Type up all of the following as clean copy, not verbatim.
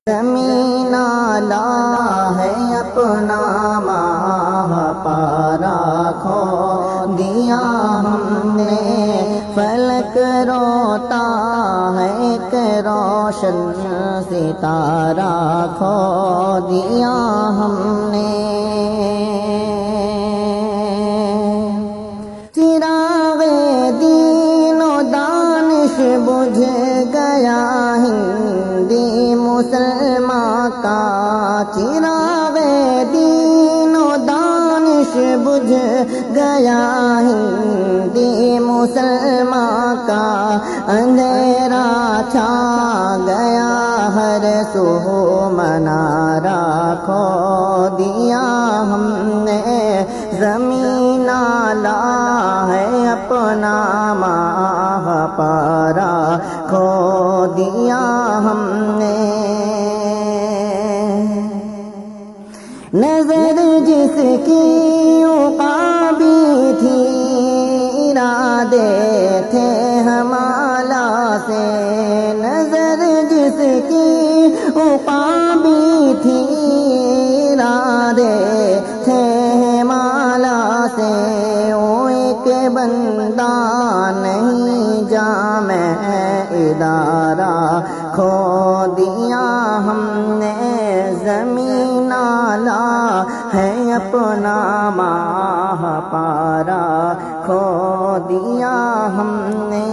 زمین لا ہے اپنا ماہ پارا کھو دیا ہم نے، فلک روتا ہے ایک روشن ستارہ کھو دیا ہم نے، چراغ دین و دانش بجھ گیا ہندی مسلمان کا، چراغ دین و دانش بجھ گیا ہندی مسلمان کا، اندھیرا چھا گیا ہر سو منارہ کھو دیا ہم نے، زمین لا ہے اپنا ماہ پارا کھو دیا ہم نے، نظر جس کی عقابی تھی ارادے تھے ہمالا سے، نظر جس کی عقابی تھی ارادے تھے ہمالا سے، وہ ایک بندہ نہیں جامع ادارہ کھو دیا ہم نے، زمین لا ہے اپنا ماہ پارا کھو دیا ہم نے،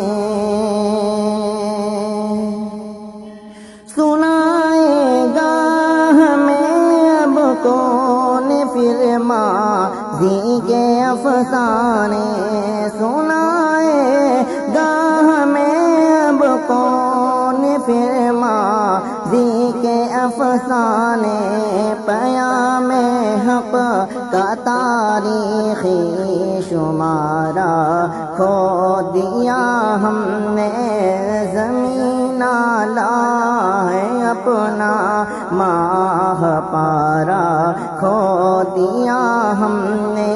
سنائے گا ہمیں اب کون پھر ماضی کے افسانے، سنائے گا ہمیں اب کون پھر ماضی کے افسانے، پیام حق کا تاریخی شمارہ کھو دیا ہم نے، زمین لا ہے اپنا ماہ پارا کھو دیا ہم نے،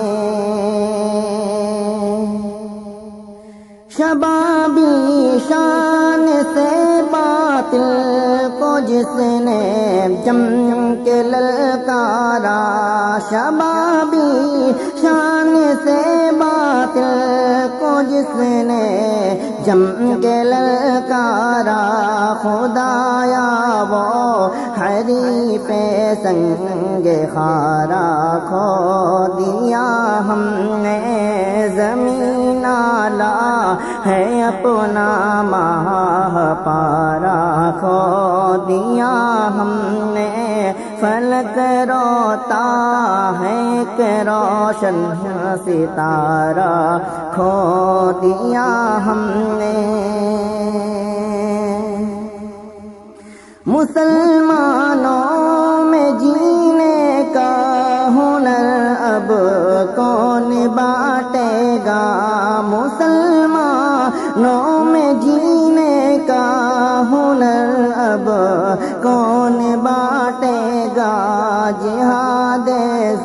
شبابی شان سے باطل کو جس نے جم کے للکارا، شبابی شان سے باطل کو جس نے جم کے للکارا، خدایا وہ حریف سنگ خارا کھو دیا ہم نے، زمین لا ہے اپنا ماہ پارا کھو دیا ہم نے، فلک روتا ہے ایک روشن ستارہ کھو دیا ہم نے، مسلمانوں میں جینے کا ہنر اب کون بانٹے گا، مسلمانوں میں جینے کا ہنر اب کون بانٹے گا، جہاد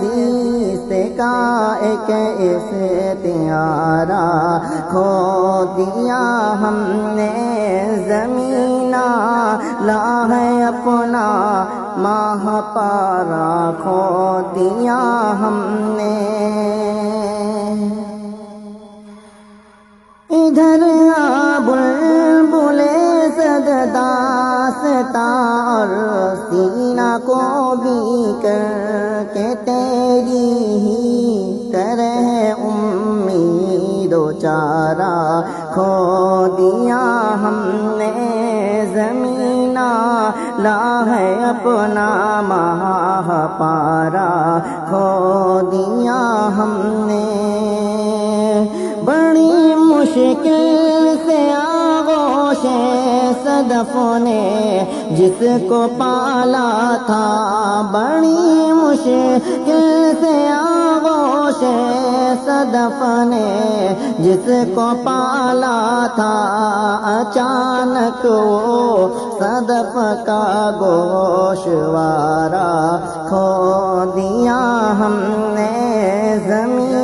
زیست کا ایک استعارہ کھو دیا ہم نے، زمین لا ہے اپنا ماہ پارا کھو دیا ہم نے، ادھر بلبلے صد داستاں اور سینہ کو بھی کر کے تیری ہی طرح امید و چارہ کھو دیا ہم نے، زمین لا ہے اپنا ماہ پارا کھو دیا ہم نے، بڑی مشکل سے آغوش صدف نے جس کو پالا تھا، بڑی مشکل سے آغوش صدف نے جس کو پالا تھا، اچانک وہ صدف کا گوشوارہ کھو دیا ہم نے، زمین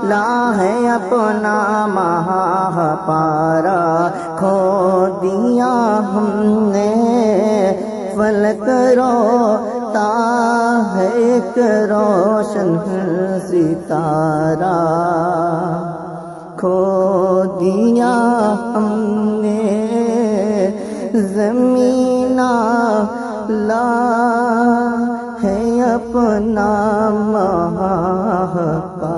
لا ہے اپنا ماہ پارا کھو دیا ہم نے، فلک روتا ہے ایک روشن ستارہ، کھو دیا ہم نے زمین لا ہے اپنا محقہ۔